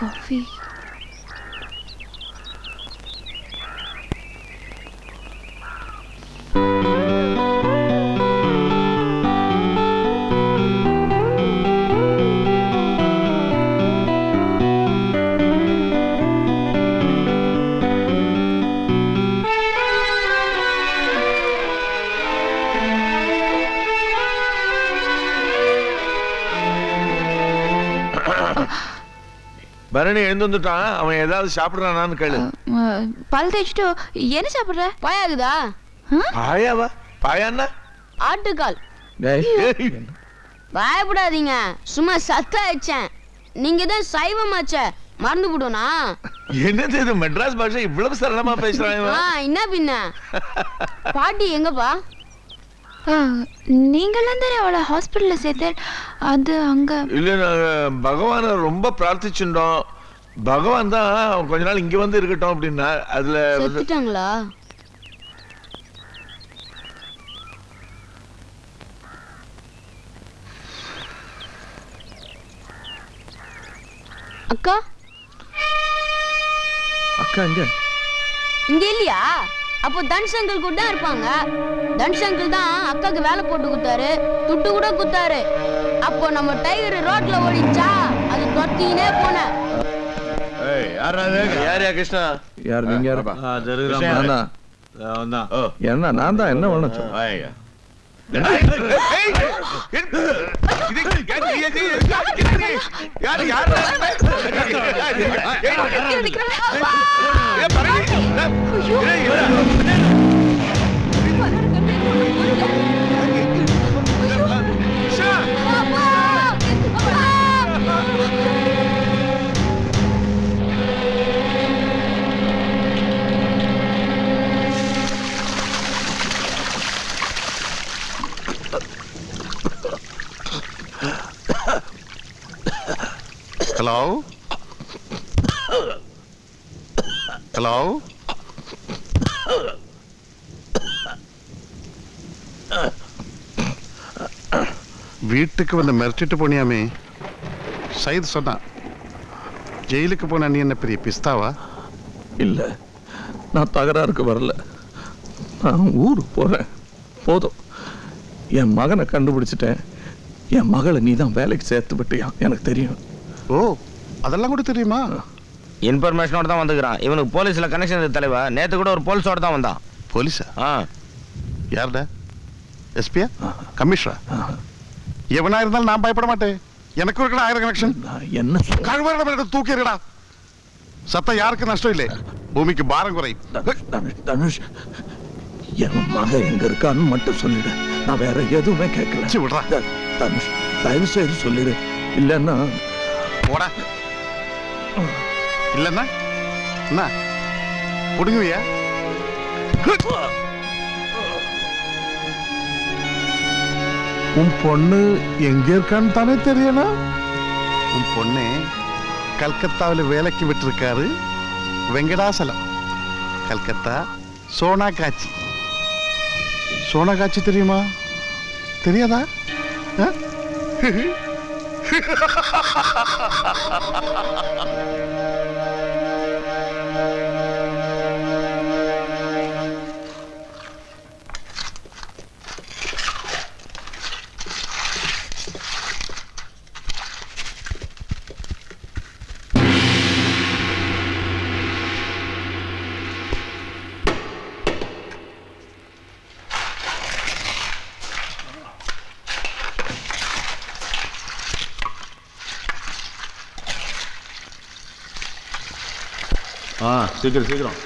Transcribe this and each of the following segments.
Coffee. Bharani எழுந்து வந்துட்டான். அவன் ஏதாவது சாப்பிடுறானான்னு கேளு. பல் தேய்ச்சிட்டு என்ன சாப்பிடுற? பாயாகுதா? பாயாவா? பாயான்னா ஆட்டுக்கால். பயப்படாதீங்க, சும்மா சத்தா வச்சேன். நீங்க தான் சைவமாச்ச, மறந்து போடுனா? என்னது இது மெட்ராஸ் பாஷை இவ்வளவு சரளமா பேசுறாங்க? என்ன பின்ன? பாட்டி எங்கப்பா? நீங்களாம் தானே அவளை ஹாஸ்பிட்டல்ல சேர்த்தேன். அது அங்க இல்ல, நாங்க பகவானை ரொம்ப பிரார்த்திச்சுட்டோம். பகவான் தான் கொஞ்ச நாள் இங்க வந்து இருக்கட்டும் அப்படின்னா. அதுல செத்துட்டாங்களா? அக்கா அக்கா இங்க இல்லையா? அப்போ தனுஷ் அங்கிள் கூட தான் இருப்பாங்க. தனுஷ் அங்கிள் தான் அக்காக்கு வேலை போட்டு குத்தாரு, துட்டு கூட குத்தாரு. அப்போ நம்ம டைகர் ரோட்ல ஓடிச்சா, அது தொத்தினே போன. யாரையா கிருஷ்ணா? யார் நீங்க? என்ன நான் தான் என்ன வேணும் சொல்ல? ஹலோ ஹலோ, வீட்டுக்கு வந்து மிரட்டிட்டு போனியாமே? சைது சொன்னான். ஜெயிலுக்கு போன நீ என்ன பெரிய பிஸ்தாவா? இல்ல, நான் தகராறுக்கு வரல. நான் ஊருக்கு போறேன். போதும், என் மகனை கண்டுபிடிச்சிட்டேன். என் மகளை நீ தான் வேலைக்கு சேர்த்து விட்டியா? எனக்கு தெரியும். ஓ, அதெல்லாம் கூட தெரியுமா? இன்ஃபர்மேஷனோட தான் வந்துக்கிறான். இவனுக்கு போலீஸ்ல கனெக்ஷன் இருக்கு தலைவா. நேத்து கூட ஒரு போலீஸோட தான் வந்தான். போலீஸா? யாருடா? எஸ்பியா? கமிஷனரா? எவனா இருந்தாலும் நான் பயப்பட மாட்டேன். எனக்கு இருக்கடா 1000 கனெக்ஷன். என்ன கழுவ தூக்கிடுடா. சத்தம் யாருக்கு நஷ்டம் இல்லை, பூமிக்கு பாரம் குறை. தனுஷ், என் மகன் எங்க இருக்கான்னு மட்டும் சொல்லிடு. நான் வேற எதுவுமே கேட்கல. விடுறா தனுஷ், தயவு செய்து சொல்லிடு. இல்லன்னா போடா. இல்லன்னா என்ன புடுங்குவியா? உன் பொண்ணு எங்க இருக்கான்னு தானே தெரியணும். உன் பொண்ணு கல்கத்தாவில் வேலைக்கு விட்டுருக்காரு. வெங்கடாசலம், கல்கத்தா. சோனா காட்சி. சோனா காட்சி தெரியுமா? தெரியாதா? சீக்கிரம் சீக்கிரம்.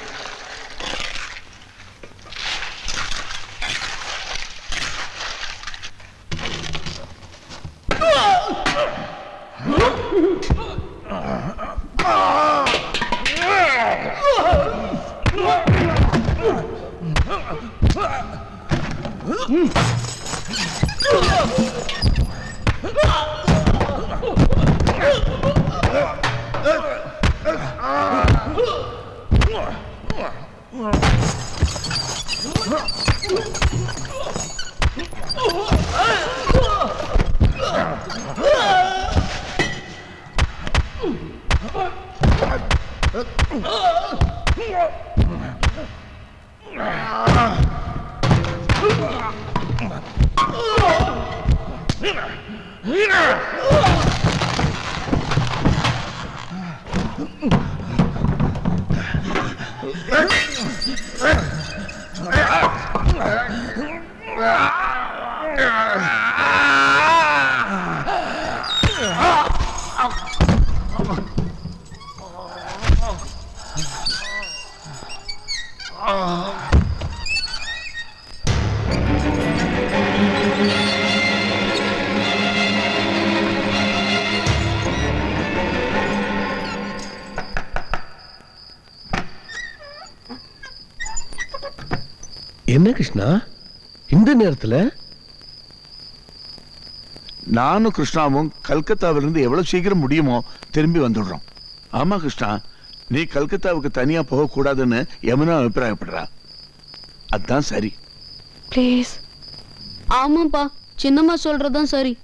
என்ன கிருஷ்ணா இந்த நேரத்துல? நானும் கிருஷ்ணாவும் கல்கத்தாவிலிருந்து எவ்வளவு சீக்கிரம் முடியுமோ திரும்பி வந்துடுறோம். ஆமா கிருஷ்ணா, நீ கல்கத்தாவுக்கு தனியா போக கூடாதுன்னு யமுனா அபிப்பிராயப்படுறா. அதான் சரி. ப்ளீஸ். ஆமாப்பா, சின்னம்மா சொல்றதுதான் சரி.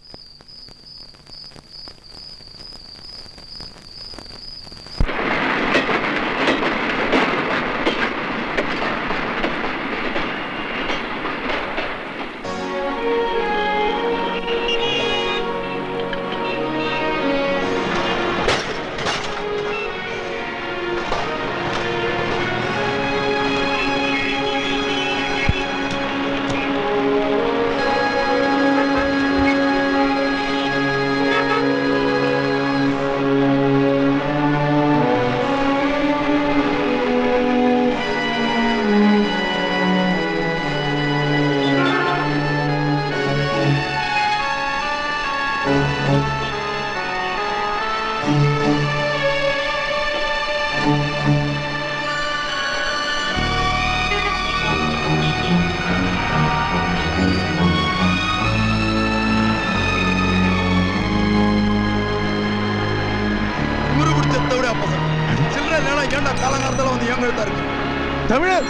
தமிழர்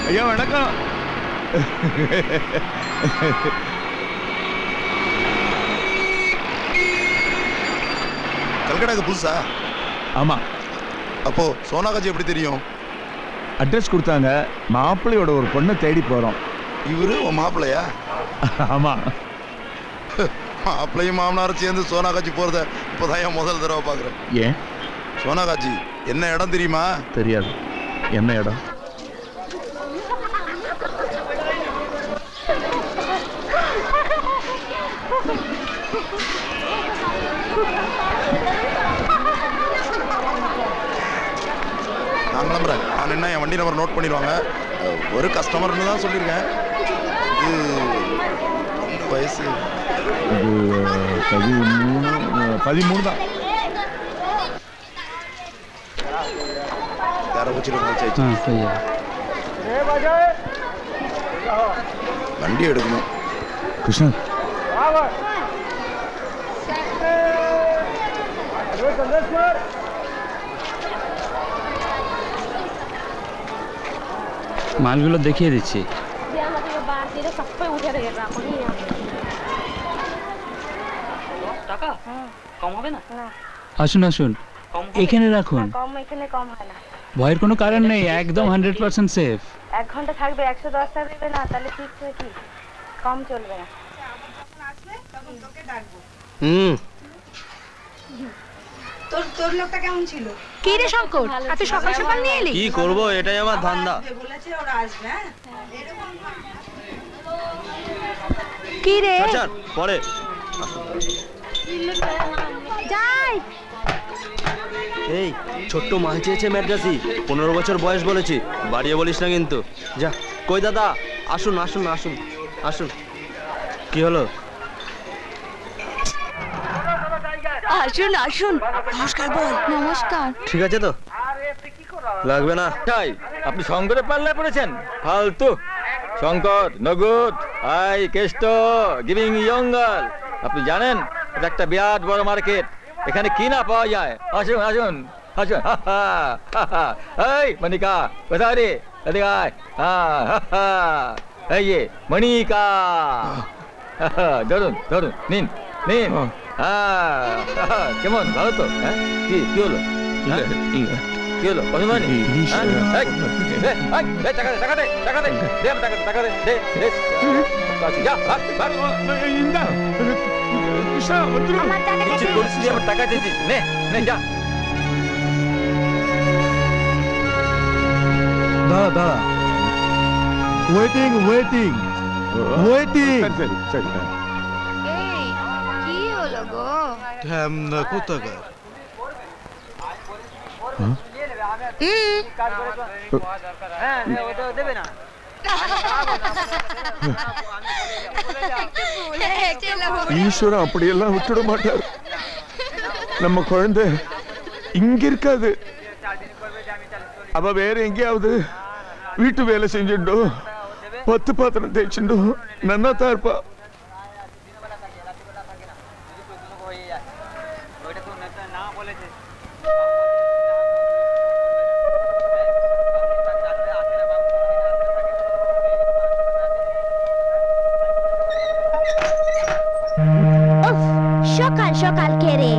ஐயா வணக்கம். கல்கடாக்கு புதுசா? ஆமா. அப்போ சோனாகாஜி எப்படி தெரியும்? அட்ரஸ் கொடுத்தாங்க. மாப்பிள்ளையோட ஒரு பொண்ணை தேடி போறோம். இவரு உன் மாப்பிள்ளையா? ஆமா. மாப்பிள்ளையும் மாமனாரும் சேர்ந்து சோனாகாஜி போறத இப்போதான் என் முதல் தடவை பாக்குறேன். ஏன்? சோனாகாஜி என்ன இடம் தெரியுமா? தெரியாது. என்ன இடம்? நான் கிளம்புறேன். நான் என்ன என் வண்டி நம்பர் நோட் பண்ணிடுவாங்க. ஒரு கஸ்டமர்னு தான் சொல்லியிருக்கேன். இது இந்த வயசு இது 13 தான். வண்டி எடுக்கணும். கிருஷ்ணன் মালগুলো দেখিয়ে দিচ্ছি। আসুন আসুন, এখানে রাখুন। ভয়ের কোনো কারণ নেই, একদম 100% সেফ। 1 ঘন্টা থাকবে, 110 টাকা দেবে না, তাহলে ঠিক কি কম চলবে না। তোর লোকটা কেমন ছিল? কি রে শঙ্কর, এত সকাল সকাল নিয়ে এলি? কি করব, এটাই আমার ধান্দা। বলেছে ওরা আসবে। হ্যাঁ কি রে? আচ্ছা পরে যাই। এই ছোট্ট মাল চেয়েছে ম্যাড্রাসি, 15 বছর বয়স বলেছি, বাড়িয়ে বলিস না কিন্তু। যা। কই দাদা, আসুন আসুন আসুন আসুন। কি হলো? আসুন আসুন। নমস্কার বল। নমস্কার। ঠিক আছে তো? লাগবে না। তাই আপনি শঙ্করের পাল্লায় পড়েছেন? ফালতু। শঙ্কর নগুদ আই কেষ্ট গিভিং ইয়ঙ্গাল। আপনি জানেন এটা একটা বিরাট বড় মার্কেট, এখানে কি না পাওয়া যায়। আসুন আসুন আসুন। এই মনিকা কোথায় রে? এদিকে আয়। এই যে মনিকা। ধরুন ধরুন, নিন নিন। কেমন ভালো তো? হ্যাঁ কি কি হলো? কি হলো? অভিমানী? টাকা দে টাকা দে টাকা দে দে টাকা দে দে দে যা ভাগ ভাগ কৃষ্ণা வந்துரு কিছু করিস আমার টাকা দিয়েছিস নে নে যা দাঁড়া দাঁড়া ওয়েটিং ওয়েটিং ওয়েটিং சரி சரி এই কি হলো গো? ঢ্যামনা কোথাকার ஈஸ்வரன் அப்படியெல்லாம் விட்டுட மாட்டார். நம்ம குழந்தை இங்க இருக்காது. அவ வேற எங்கேயாவது வீட்டு வேலை செஞ்சுட்டோ 10 பாத்திரம் தேய்ச்சுட்டோ நன்னா தான் இருப்பா. সকাল সকাল কে রে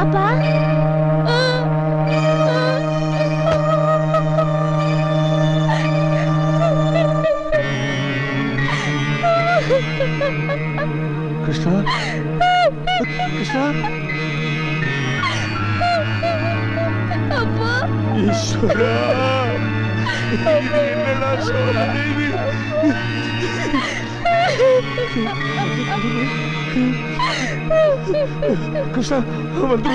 আপা கிருஷ்ணா கிருஷ்ணா அப்பா ஈஸ்வரா என்னடா சோதனை இது? கிருஷ்ணா வந்து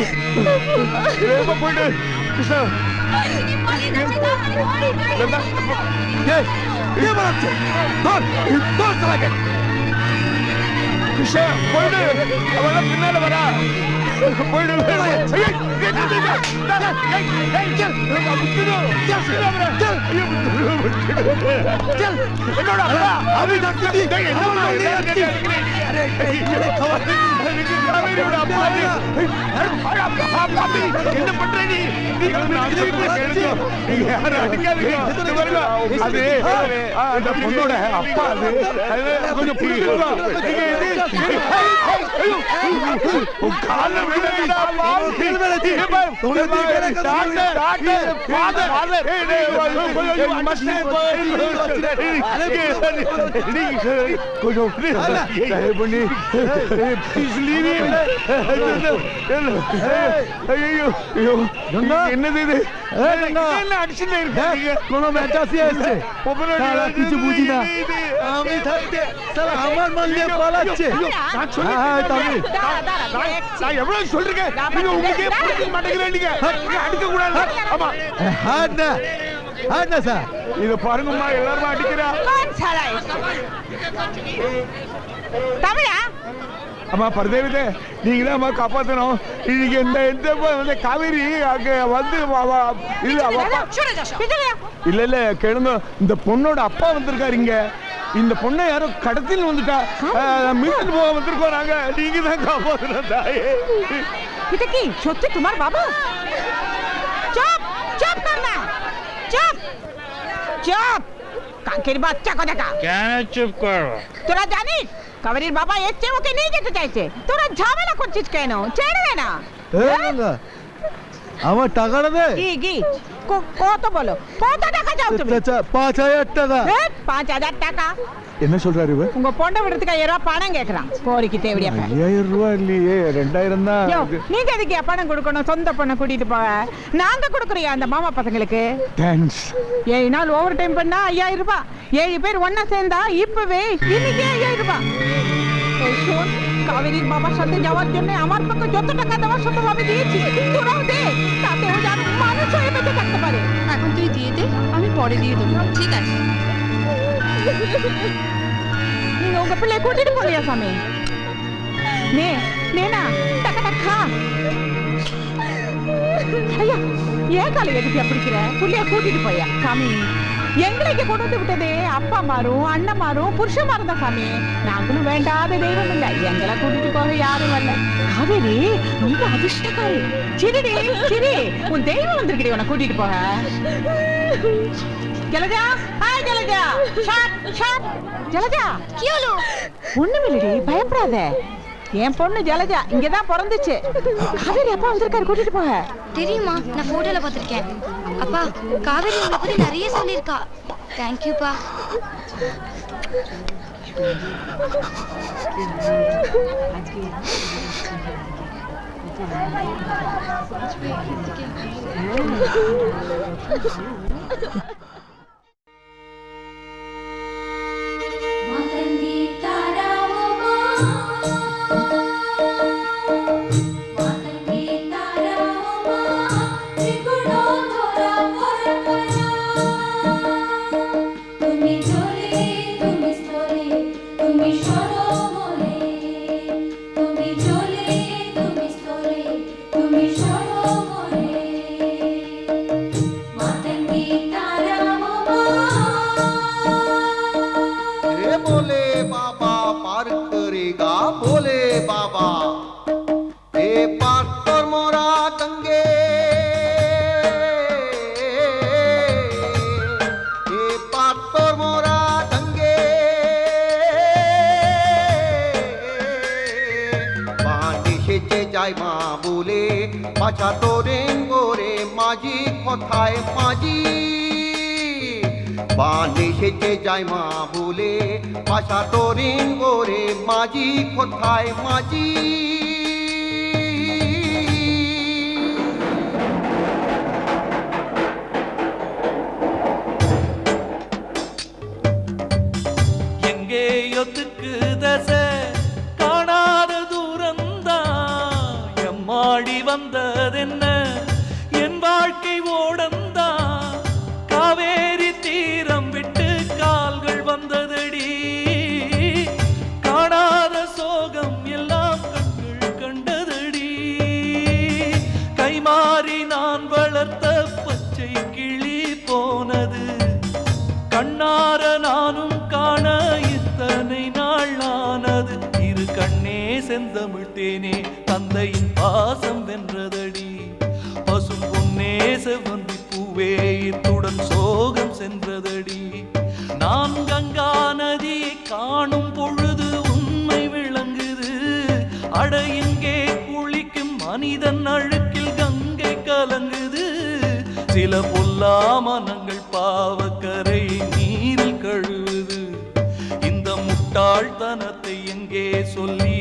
வேகமா போயிடு கிருஷ்ணா கிருஷ்ணா போயிடு அவன் பின்னால வரா போயிடு என்ன பண்ற நீ அந்த பொண்ணோட அப்பா அது கொஞ்சம் என்னது இது அடிச்சுட்டே இருக்காங்க কোনো মেজাজি আছে কিছু বুঝি না আমি থাকতে সালা আমার মান নিয়ে পালাচ্ছে হ্যাঁ তামি நான் எவ்வளவு சொல்றேன் நீங்க உங்களுக்கே புரிய மாட்டேங்கிறீங்க அடிக்க கூடாது ஆமா ஹார்ட்னா சார் இத பாருங்கம்மா எல்லாரும் அடிக்கிறா தமிழா அம்மா பரதேவிதே நீங்க தான் அம்மா காப்பாத்தணும் இன்னைக்கு இந்த காவேரி அங்க வந்து இல்ல இல்ல கேளுங்க இந்த பொண்ணோட அப்பா வந்திருக்காரு இங்க இந்த பொண்ணை யாரோ கடத்தின்னு வந்துட்டா மீட்டு போக வந்திருக்கோம் நாங்க நீங்க தான் காப்பாத்தணும் தாயே এটা কি সত্যি তোমার বাবা চুপ চুপ কর না চুপ চুপ কাকের বাচ্চা কোথাকা কেন চুপ করো? তোরা জানিস কাবেরীর বাবা এসছে ওকে নিয়ে যেতে চাইছে তোরা ঝামেলা করছিস কেন ছেড়ে দে না আমার টাকাটা দে কি কত বলো কত টাকা চাও তুমি 5000 টাকা 5000 টাকা என்ன சொல்றாரு இவ உங்க பொண்ணை விடுறதுக்கு 5000 ரூபாய் பணம் கேக்குறான் கோரிக்கை தேவடியா 5000 ரூபாய் இல்லையே 2000 தான் நீங்க எதுக்கு பணம் கொடுக்கணும் சொந்த பொண்ணை கூட்டிட்டு போக நாங்க கொடுக்குறியா அந்த மாமா பசங்களுக்கு தேங்க்ஸ் 7 நாள் ஓவர் டைம் பண்ணா 5000 রুপা 7 பேர் ஒண்ணா சேர்ந்தா இப்பவே இன்னைக்கு 5000 রুপা এই শোন কাবেরীর বাবার সাথে যাওয়ার জন্য আমার পক্ষে যত টাকা দেওয়া সম্ভব আমি দিয়েছি তোরাও দে তাতে ও যেন মানুষ হয়ে বেঁচে থাকতে পারে এখন তুই দিয়ে দে আমি পরে দিয়ে দেবো ঠিক আছে நீங்க உங்க பிள்ளைய கூட்டிட்டு போறியா சாமி நேனா டக்கா கா ஐயா ஏன் காலை எதுக்கு பிடிக்கிற புள்ளைய கூட்டிட்டு போயா சாமி எங்களை இங்க கொண்டு வந்து விட்டதே அப்பா மாறும் அண்ணன் மாறும் புருஷன் மாறும் தான் சாமி நாங்களும் வேண்டாத தெய்வம் இல்ல எங்களை கூட்டிட்டு போக யாரும் வரல காவேரி ரொம்ப அதிர்ஷ்டக்காரி சிரிடி சிரி உன் தெய்வம் வந்திருக்கடி உன்னை கூட்டிட்டு போக ஜலஜா ஹாய் ஜலஜா ஷாட் ஷாட் ஜலஜா ஒண்ணுமில்லடி, பயப்படாத. என் பொண்ணு ஜலஜா இங்கதான் பிறந்துச்சு. காவேரி அப்பா வந்திருக்காரு, கூட்டிட்டு போக. தெரியுமா, நான் போட்டோல பார்த்திருக்கேன். அப்பா, காவேரி உங்களை பத்தி நிறைய சொல்லியிருக்கா. தேங்க்யூப்பா. পাছা তোরে গোরে মাঝি কথায় মাঝি বানে সেচে যায় মা বলে পাছা তোরে গোরে মাঝি কথায় মাঝি எங்கேயோ திக்கு தசை காணாத தூரந்தான் எம்மாடி வந்ததென்ன என் வாழ்க்கை ஓடந்தான் காவேரி தீரம் விட்டு கால்கள் வந்ததடி காணாத சோகம் எல்லாம் கண்கள் கண்டதடி கைமாறி நான் வளர்த்த பச்சை கிளி போனது கண்ணார நானும் காண இத்தனை நாள் ஆனது இரு கண்ணே செந்தமிழ் தேனே தந்தையின் பாசம் வென்றதடி பசும் பொன்னே செவ்வந்தி பூவே இத்துடன் சோகம் சென்றதடி நான் கங்கா நதியை காணும் பொழுது உண்மை விளங்குது அட இங்கே குளிக்கும் மனிதன் அழுக்கில் கங்கை கலங்குது சில பொல்லா மனங்கள் பாவக்கரை நீரில் கழுவுது இந்த முட்டாள்தனத்தை எங்கே சொல்லி